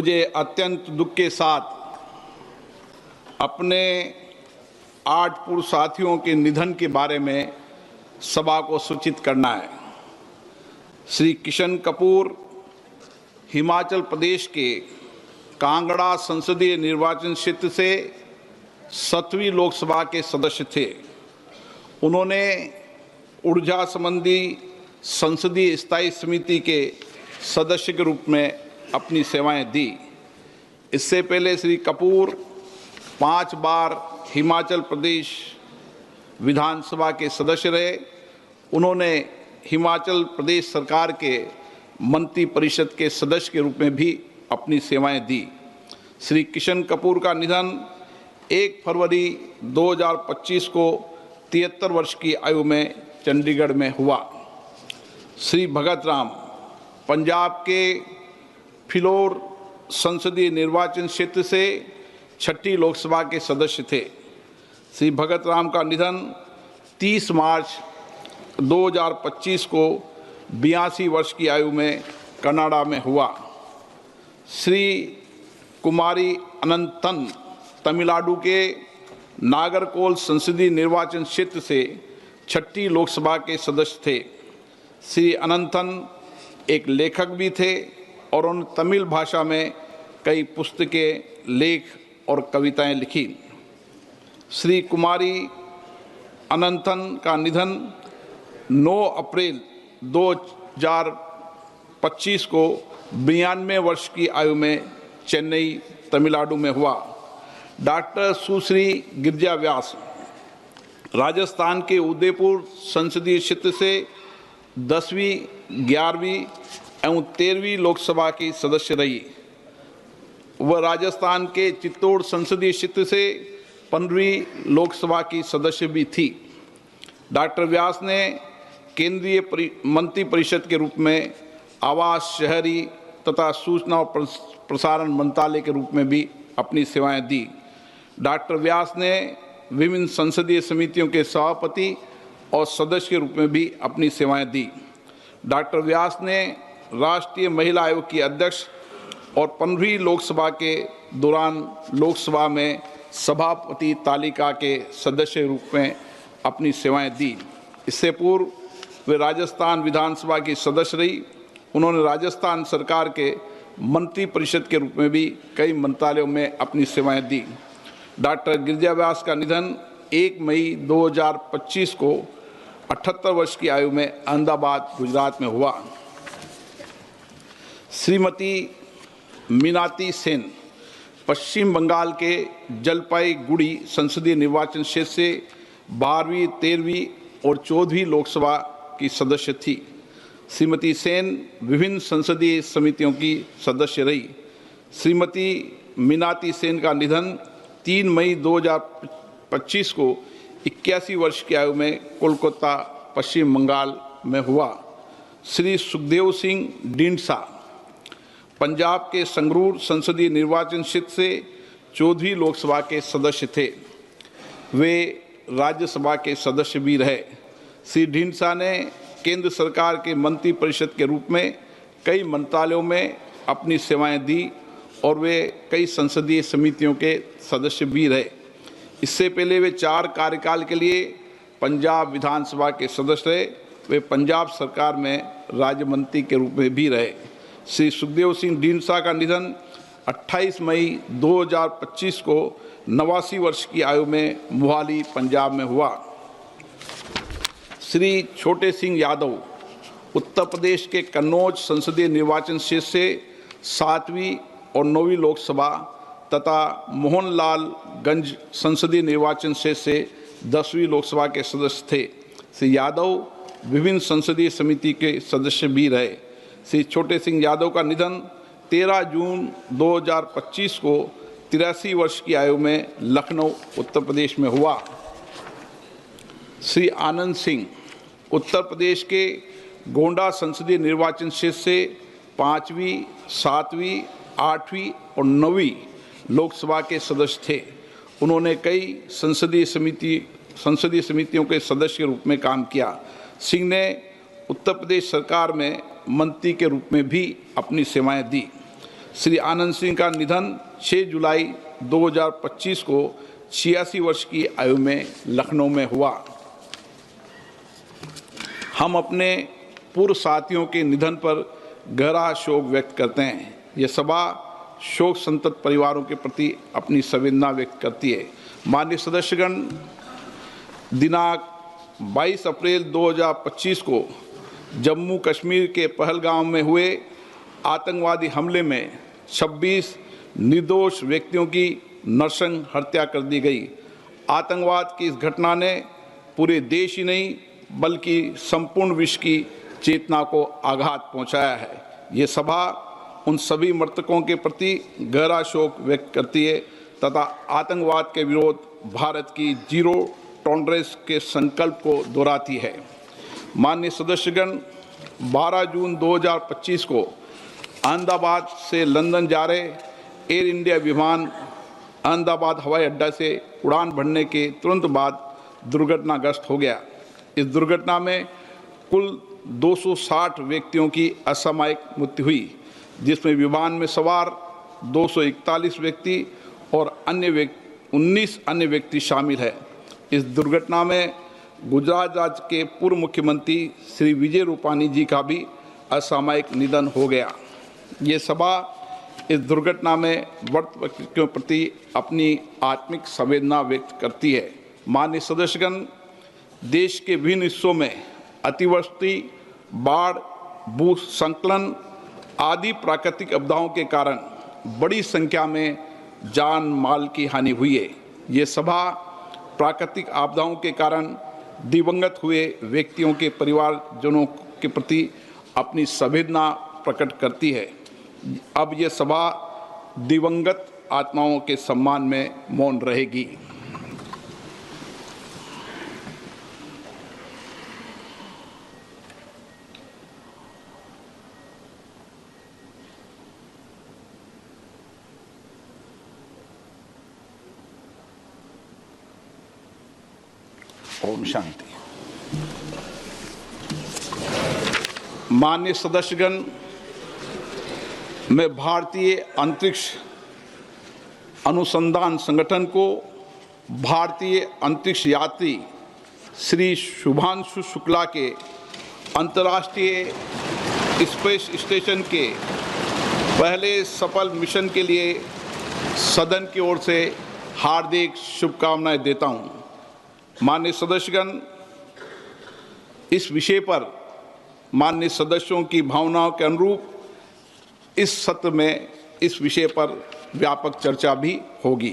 मुझे अत्यंत दुख के साथ अपने 8 पूर्व साथियों के निधन के बारे में सभा को सूचित करना है। श्री किशन कपूर हिमाचल प्रदेश के कांगड़ा संसदीय निर्वाचन क्षेत्र से 7वीं लोकसभा के सदस्य थे। उन्होंने ऊर्जा संबंधी संसदीय स्थायी समिति के सदस्य के रूप में अपनी सेवाएं दी। इससे पहले श्री कपूर 5 बार हिमाचल प्रदेश विधानसभा के सदस्य रहे। उन्होंने हिमाचल प्रदेश सरकार के मंत्री परिषद के सदस्य के रूप में भी अपनी सेवाएं दी। श्री किशन कपूर का निधन 1 फरवरी 2025 को 73 वर्ष की आयु में चंडीगढ़ में हुआ। श्री भगत राम पंजाब के फिलौर संसदीय निर्वाचन क्षेत्र से 6ठी लोकसभा के सदस्य थे। श्री भगत राम का निधन 30 मार्च 2025 को 82 वर्ष की आयु में कनाडा में हुआ। श्री कुमारी अनंतन तमिलनाडु के नागरकोल संसदीय निर्वाचन क्षेत्र से 6ठी लोकसभा के सदस्य थे। श्री अनंतन एक लेखक भी थे और उन्होंने तमिल भाषा में कई पुस्तकें, लेख और कविताएं लिखी। श्री कुमारी अनंतन का निधन 9 अप्रैल 2025 को 92 वर्ष की आयु में चेन्नई, तमिलनाडु में हुआ। डॉक्टर सुश्री गिरिजा व्यास राजस्थान के उदयपुर संसदीय क्षेत्र से 10वीं, 11वीं एवं 13वीं लोकसभा की सदस्य रही। वह राजस्थान के चित्तौड़ संसदीय क्षेत्र से 15वीं लोकसभा की सदस्य भी थी। डॉक्टर व्यास ने केंद्रीय मंत्री परिषद के रूप में आवास, शहरी तथा सूचना और प्रसारण मंत्रालय के रूप में भी अपनी सेवाएं दी। डॉक्टर व्यास ने विभिन्न संसदीय समितियों के सभापति और सदस्य के रूप में भी अपनी सेवाएं दी। डॉक्टर व्यास ने राष्ट्रीय महिला आयोग की अध्यक्ष और 15वीं लोकसभा के दौरान लोकसभा में सभापति तालिका के सदस्य के रूप में अपनी सेवाएं दी। इससे पूर्व वे राजस्थान विधानसभा की सदस्य रही। उन्होंने राजस्थान सरकार के मंत्री परिषद के रूप में भी कई मंत्रालयों में अपनी सेवाएं दी। डॉक्टर गिरिजा व्यास का निधन 1 मई 2025 को 78 वर्ष की आयु में अहमदाबाद, गुजरात में हुआ। श्रीमती मीनाती सेन पश्चिम बंगाल के जलपाईगुड़ी संसदीय निर्वाचन क्षेत्र से 12वीं, 13वीं और 14वीं लोकसभा की सदस्य थी। श्रीमती सेन विभिन्न संसदीय समितियों की सदस्य रही। श्रीमती मीनाती सेन का निधन 3 मई 2025 को 81 वर्ष की आयु में कोलकाता, पश्चिम बंगाल में हुआ। श्री सुखदेव सिंह ढींडसा पंजाब के संगरूर संसदीय निर्वाचन क्षेत्र से 14वीं लोकसभा के सदस्य थे। वे राज्यसभा के सदस्य भी रहे। श्री ढींडसा ने केंद्र सरकार के मंत्री परिषद के रूप में कई मंत्रालयों में अपनी सेवाएं दी और वे कई संसदीय समितियों के सदस्य भी रहे। इससे पहले वे 4 कार्यकाल के लिए पंजाब विधानसभा के सदस्य रहे। वे पंजाब सरकार में राज्य मंत्री के रूप में भी रहे। श्री सुखदेव सिंह ढींडसा का निधन 28 मई 2025 को 89 वर्ष की आयु में मोहाली, पंजाब में हुआ। श्री छोटे सिंह यादव उत्तर प्रदेश के कन्नौज संसदीय निर्वाचन क्षेत्र से 7वीं और 9वीं लोकसभा तथा मोहनलालगंज संसदीय निर्वाचन क्षेत्र से 10वीं लोकसभा के सदस्य थे। श्री यादव विभिन्न संसदीय समिति के सदस्य भी रहे। श्री छोटे सिंह यादव का निधन 13 जून 2025 को 83 वर्ष की आयु में लखनऊ, उत्तर प्रदेश में हुआ। श्री आनंद सिंह उत्तर प्रदेश के गोंडा संसदीय निर्वाचन क्षेत्र से 5वीं, 7वीं, 8वीं और 9वीं लोकसभा के सदस्य थे। उन्होंने कई संसदीय समितियों के सदस्य के रूप में काम किया। सिंह ने उत्तर प्रदेश सरकार में मंत्री के रूप में भी अपनी सेवाएं दी। श्री आनंद सिंह का निधन 6 जुलाई 2025 को 86 वर्ष की आयु में लखनऊ में हुआ। हम अपने पूर्व साथियों के निधन पर गहरा शोक व्यक्त करते हैं। ये सभा शोक संतप्त परिवारों के प्रति अपनी संवेदना व्यक्त करती है। माननीय सदस्यगण, दिनांक 22 अप्रैल 2025 को जम्मू कश्मीर के पहलगाम में हुए आतंकवादी हमले में 26 निर्दोष व्यक्तियों की नृशंस हत्या कर दी गई। आतंकवाद की इस घटना ने पूरे देश ही नहीं बल्कि संपूर्ण विश्व की चेतना को आघात पहुंचाया है। ये सभा उन सभी मृतकों के प्रति गहरा शोक व्यक्त करती है तथा आतंकवाद के विरोध भारत की जीरो टॉलरेंस के संकल्प को दोहराती है। माननीय सदस्यगण, 12 जून 2025 को अहमदाबाद से लंदन जा रहे एयर इंडिया विमान अहमदाबाद हवाई अड्डा से उड़ान भरने के तुरंत बाद दुर्घटनाग्रस्त हो गया। इस दुर्घटना में कुल 260 व्यक्तियों की असामयिक मृत्यु हुई, जिसमें विमान में सवार 241 व्यक्ति और 19 अन्य व्यक्ति शामिल हैं। इस दुर्घटना में गुजरात राज्य के पूर्व मुख्यमंत्री श्री विजय रूपानी जी का भी असामयिक निधन हो गया। ये सभा इस दुर्घटना में मृत व्यक्ति के प्रति अपनी आत्मिक संवेदना व्यक्त करती है। माननीय सदस्यगण, देश के विभिन्न हिस्सों में अतिवृष्टि, बाढ़, भूस्खलन आदि प्राकृतिक आपदाओं के कारण बड़ी संख्या में जान माल की हानि हुई है। ये सभा प्राकृतिक आपदाओं के कारण दिवंगत हुए व्यक्तियों के परिवारजनों के प्रति अपनी संवेदना प्रकट करती है। अब ये सभा दिवंगत आत्माओं के सम्मान में मौन रहेगी। ओम शांति। माननीय सदस्यगण, मैं भारतीय अंतरिक्ष अनुसंधान संगठन को भारतीय अंतरिक्ष यात्री श्री शुभांशु शुक्ला के अंतर्राष्ट्रीय स्पेस स्टेशन के पहले सफल मिशन के लिए सदन की ओर से हार्दिक शुभकामनाएं देता हूं। माननीय सदस्यगण, इस विषय पर माननीय सदस्यों की भावनाओं के अनुरूप इस सत्र में इस विषय पर व्यापक चर्चा भी होगी।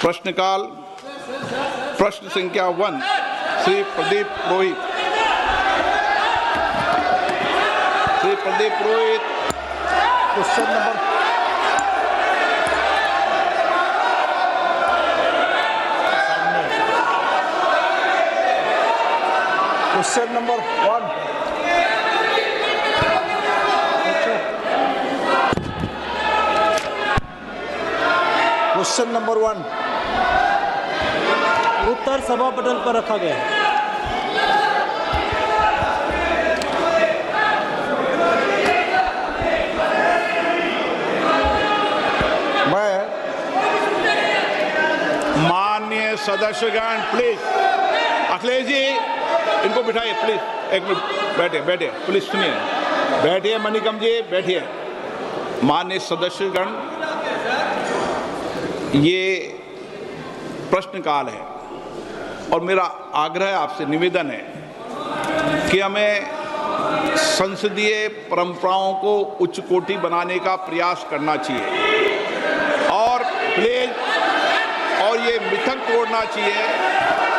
प्रश्नकाल। प्रश्न संख्या 1 Shri Pradeep Purohit. Shri Pradeep Purohit, question number question number 1। Question number 1 उत्तर सभा पटल पर रखा गया है। माननीय सदस्यगण, प्लीज अखिलेश जी इनको बिठाइए प्लीज। एक मिनट बैठिए प्लीज, सुनिए, बैठिए। मणिकम जी बैठिए। माननीय सदस्यगण, ये प्रश्नकाल है और मेरा आग्रह आपसे निवेदन है कि हमें संसदीय परंपराओं को उच्च कोटि बनाने का प्रयास करना चाहिए और प्लीज और ये मिथक तोड़ना चाहिए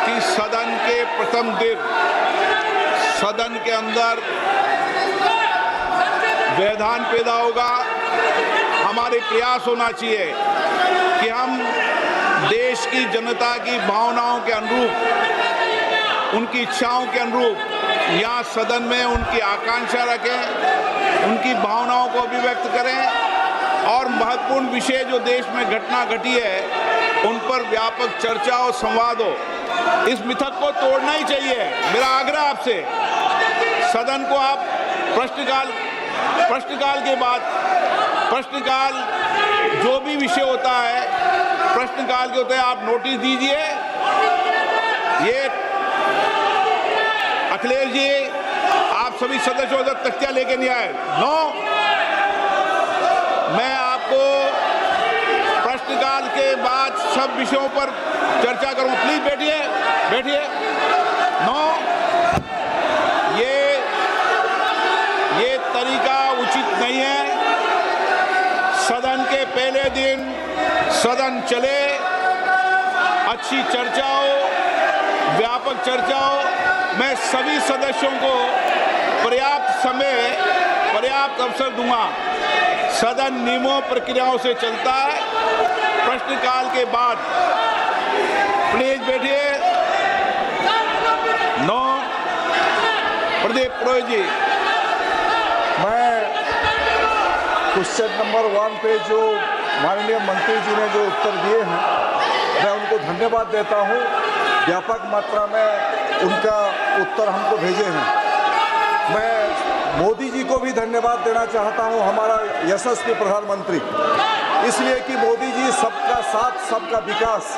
कि सदन के प्रथम दिन सदन के अंदर व्यवधान पैदा होगा। हमारे प्रयास होना चाहिए कि हम देश की जनता की भावनाओं के अनुरूप, उनकी इच्छाओं के अनुरूप यहाँ सदन में उनकी आकांक्षा रखें, उनकी भावनाओं को अभिव्यक्त करें और महत्वपूर्ण विषय जो देश में घटना घटी है उन पर व्यापक चर्चा और संवाद हो। इस मिथक को तोड़ना ही चाहिए। मेरा आग्रह आपसे, सदन को आप प्रश्नकाल प्रश्नकाल के बाद प्रश्नकाल जो भी विषय होता है प्रश्नकाल के होते हैं, आप नोटिस दीजिए। ये अखिलेश जी, आप सभी सदस्यों तक तख्तियां लेके नहीं आए। नो, मैं आपको प्रश्नकाल के बाद सब विषयों पर चर्चा करूं। प्लीज बैठिए, बैठिए। नो, ये तरीका उचित नहीं है। सदन के पहले दिन सदन चले, अच्छी चर्चा हो, व्यापक चर्चा हो। मैं सभी सदस्यों को पर्याप्त समय, पर्याप्त अवसर दूंगा। सदन नियमों प्रक्रियाओं से चलता है। प्रश्नकाल के बाद प्लीज बैठिए। नो, प्रदीप पुरोहित जी। मैं क्वेश्चन नंबर 1 पे जो माननीय मंत्री जी ने जो उत्तर दिए हैं, मैं उनको धन्यवाद देता हूं। व्यापक मात्रा में उनका उत्तर हमको भेजे हैं। मैं मोदी जी को भी धन्यवाद देना चाहता हूं, हमारा यशस्वी प्रधानमंत्री, इसलिए कि मोदी जी सबका साथ सबका विकास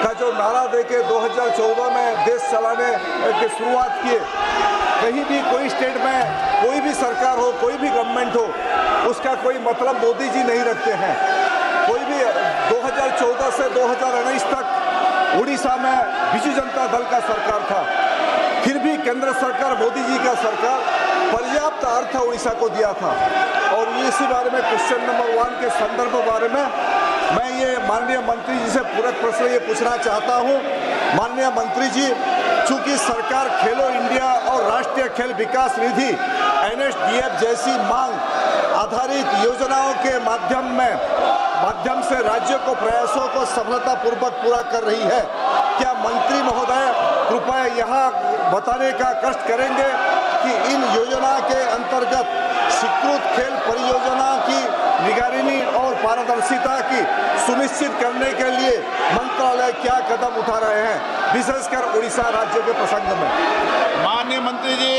का जो नारा देके 2014 में देश चलाने की शुरुआत किए। कहीं भी कोई स्टेट में कोई भी सरकार हो, कोई भी गवर्नमेंट हो, उसका कोई मतलब मोदी जी नहीं रखते हैं। कोई भी 2014 से 2019 तक उड़ीसा में बीजू जनता दल का सरकार था, फिर भी केंद्र सरकार, मोदी जी का सरकार पर्याप्त अर्थ उड़ीसा को दिया था। और इसी बारे में क्वेश्चन नंबर 1 के संदर्भ बारे में मैं ये माननीय मंत्री जी से पूरक प्रश्न ये पूछना चाहता हूँ। माननीय मंत्री जी, चूंकि सरकार खेलो इंडिया और राष्ट्रीय खेल विकास निधि NSDF जैसी मांग आधारित योजनाओं के माध्यम से राज्यों को प्रयासों को सफलतापूर्वक पूरा कर रही है, क्या मंत्री महोदय कृपया यहाँ बताने का कष्ट करेंगे कि इन योजना के अंतर्गत स्वीकृत खेल परियोजना की निगरानी और पारदर्शिता की सुनिश्चित करने के लिए मंत्रालय क्या कदम उठा रहे हैं, विशेषकर उड़ीसा राज्य के प्रसंग में? माननीय मंत्री जी,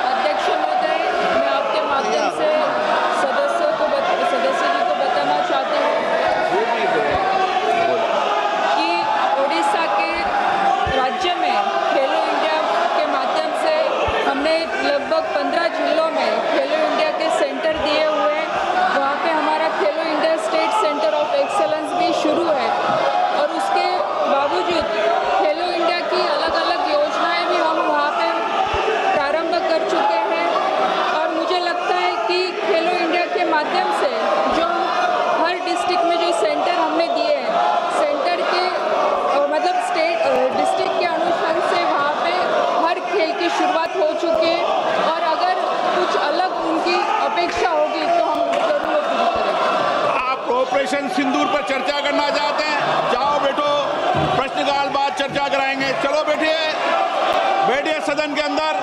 अध्यक्ष महोदय, मैं आपके माध्यम से सदस्य जी को बताना चाहती हूँ कि उड़ीसा के राज्य में खेलो इंडिया के माध्यम से हमने लगभग 15 जिलों में खेलो इंडिया के सेंटर दिए हुए हैं। वहाँ पे हमारा खेलो India state centre of excellence भी शुरू है और उसके बावजूद खेलो इंडिया की अलग अलग योजनाएं भी हम वहाँ पे प्रारंभ कर चुके हैं। और मुझे लगता है कि खेलो इंडिया के माध्यम से जो हर डिस्ट्रिक्ट में जो सेंटर हमने दिए हैं, सेंटर के मतलब स्टेट डिस्ट्रिक्ट के अनुसार से वहाँ पे हर खेल की शुरुआत हो चुकी है और अगर कुछ अलग उनकी अपेक्षा होगी तो हम जरूर पूरी करेंगे। आप ऑपरेशन सिंदूर पर चर्चा करना चाहते हैं? जाओ बैठो, प्रश्नकाल बाद चर्चा कराएंगे। चलो बैठिए, बैठिए सदन के अंदर।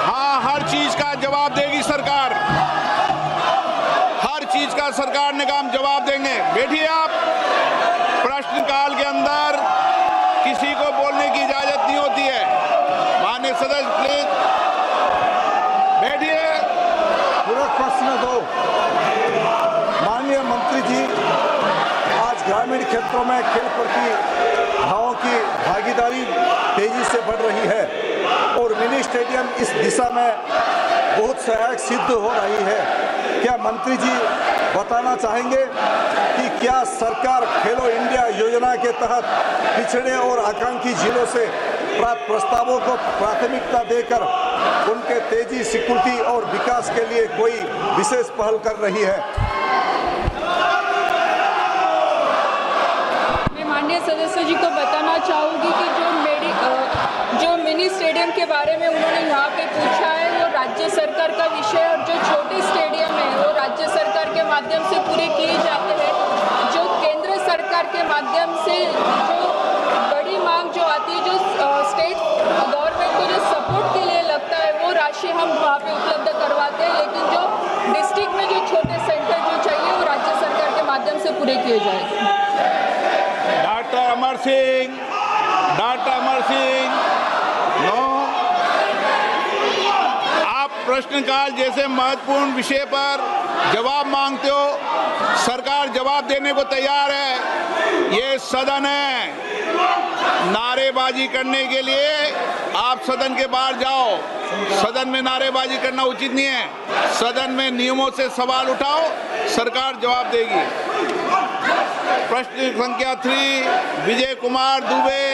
हाँ, हर चीज का जवाब देगी सरकार, हर चीज का सरकार ने काम जवाब देंगे। बैठिए आप। प्रश्नकाल के अंदर किसी को बोलने की इजाजत नहीं होती है। माननीय सदस्य प्लीज बैठिए। पूरक प्रश्न 2। माननीय मंत्री जी, आज ग्रामीण क्षेत्रों में खेल प्रतिभाओं की भागीदारी तेजी से बढ़ रही है और मिनी स्टेडियम इस दिशा में बहुत सहायक सिद्ध हो रही है। क्या मंत्री जी बताना चाहेंगे कि क्या सरकार खेलो इंडिया योजना के तहत पिछड़े और आकांक्षी जिलों से प्राप्त प्रस्तावों को प्राथमिकता देकर उनके तेजी, स्वीकृति और विकास के लिए कोई विशेष पहल कर रही है? मैं माननीय सदस्य जी को बताना चाहूँगी कि जो मिनी स्टेडियम के बारे में उन्होंने यहाँ पे पूछा है वो राज्य सरकार का विषय है और जो छोटे स्टेडियम है वो राज्य सरकार के माध्यम से पूरे किए जाते हैं। जो केंद्र सरकार के माध्यम से जो बड़ी मांग जो आती है, जो स्टेट गवर्नमेंट को जो सपोर्ट के लिए लगता है, वो राशि हम वहाँ पे उपलब्ध करवाते हैं। लेकिन जो डिस्ट्रिक्ट में जो छोटे सेंटर जो चाहिए वो राज्य सरकार के माध्यम से पूरे किए जाएंगे। Doctor Amar Singh, doctor Amar Singh, no. आप प्रश्नकाल जैसे महत्वपूर्ण विषय पर जवाब मांगते हो, सरकार जवाब देने को तैयार है। ये सदन है, नारेबाजी करने के लिए आप सदन के बाहर जाओ। सदन में नारेबाजी करना उचित नहीं है। सदन में नियमों से सवाल उठाओ, सरकार जवाब देगी। प्रश्न संख्या 3 विजय कुमार दुबे।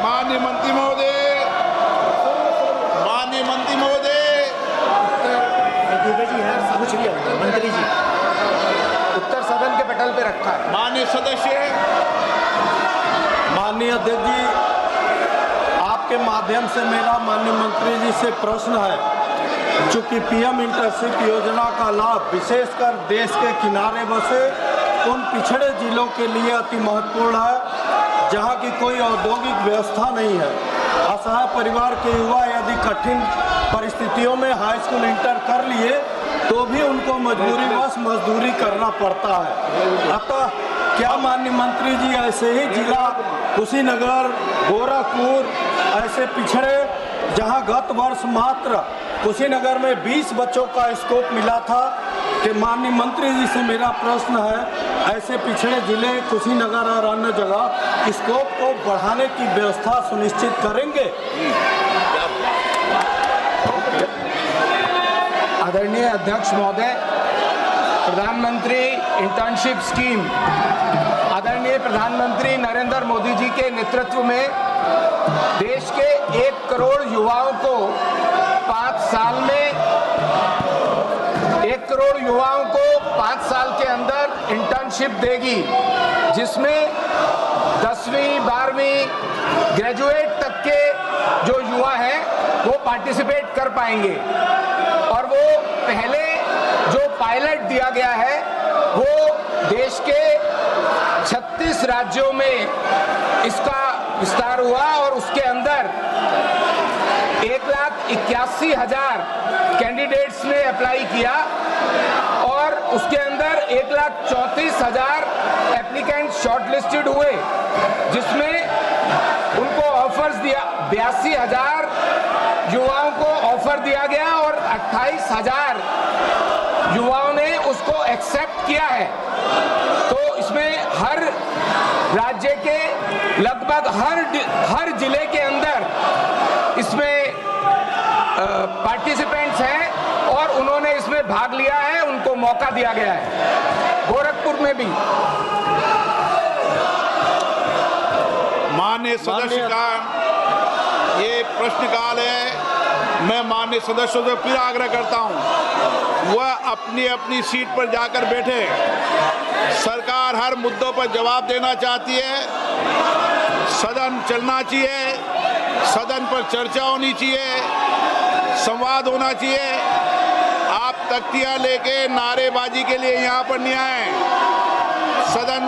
माननीय मंत्री महोदय, माननीय मंत्री महोदय, दुबे जी हैं, पूछ लिया मंत्री जी। उत्तर सदन के पटल पे रखा है। माननीय सदस्य, माननीय अध्यक्ष जी, आपके माध्यम से मेरा माननीय मंत्री जी से प्रश्न है। चूँकि पीएम इंटर्नशिप योजना का लाभ विशेषकर देश के किनारे बसे उन पिछड़े जिलों के लिए अति महत्वपूर्ण है जहां की कोई औद्योगिक व्यवस्था नहीं है। असहाय परिवार के युवा यदि कठिन परिस्थितियों में हाई स्कूल इंटर कर लिए तो भी उनको मजबूरीवश मजदूरी करना पड़ता है। अतः क्या माननीय मंत्री जी ऐसे ही जिला कुशीनगर, गोरखपुर ऐसे पिछड़े जहां गत वर्ष मात्र कुशीनगर में 20 बच्चों का स्कोप मिला था कि माननीय मंत्री जी से मेरा प्रश्न है, ऐसे पिछड़े जिले कुशीनगर और अन्य जगह स्कोप को बढ़ाने की व्यवस्था सुनिश्चित करेंगे? आदरणीय अध्यक्ष महोदय, प्रधानमंत्री इंटर्नशिप स्कीम आदरणीय प्रधानमंत्री नरेंद्र मोदी जी के नेतृत्व में देश के 1 करोड़ युवाओं को 5 साल में 1 करोड़ युवाओं को 5 साल के अंदर इंटर्नशिप देगी, जिसमें 10वीं 12वीं ग्रेजुएट तक के जो युवा हैं वो पार्टिसिपेट कर पाएंगे। और वो पहले जो पायलट दिया गया है वो देश के 36 राज्यों में इसका विस्तार हुआ और उसके अंदर 1,81,000 कैंडिडेट्स ने अप्लाई किया और उसके अंदर 1,34,000 एप्लीकेंट शॉर्टलिस्टेड हुए, जिसमें उनको ऑफर्स दिया, 82,000 युवाओं को ऑफर दिया गया और 28,000 युवाओं ने उसको एक्सेप्ट किया है। तो इसमें हर राज्य के लगभग हर जिले के अंदर इसमें पार्टिसिपेंट्स हैं और उन्होंने इसमें भाग लिया है, उनको मौका दिया गया है। गोरखपुर में भी माननीय सदस्य का ये प्रश्नकाल है। मैं माननीय सदस्यों से फिर आग्रह करता हूं, वह अपनी अपनी सीट पर जाकर बैठे। सरकार हर मुद्दों पर जवाब देना चाहती है। सदन चलना चाहिए, सदन पर चर्चा होनी चाहिए, संवाद होना चाहिए। आप तख्तियां लेके नारेबाजी के लिए यहाँ पर नहीं आए। सदन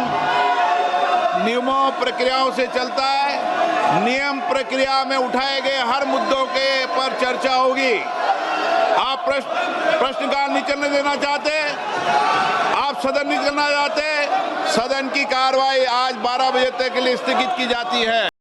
नियमों प्रक्रियाओं से चलता है। नियम प्रक्रिया में उठाए गए हर मुद्दों के पर चर्चा होगी। आप प्रश्नकाल नहीं चलने देना चाहते, आप सदन नहीं चलना चाहते, सदन की कार्रवाई आज 12 बजे तक के लिए स्थगित की जाती है।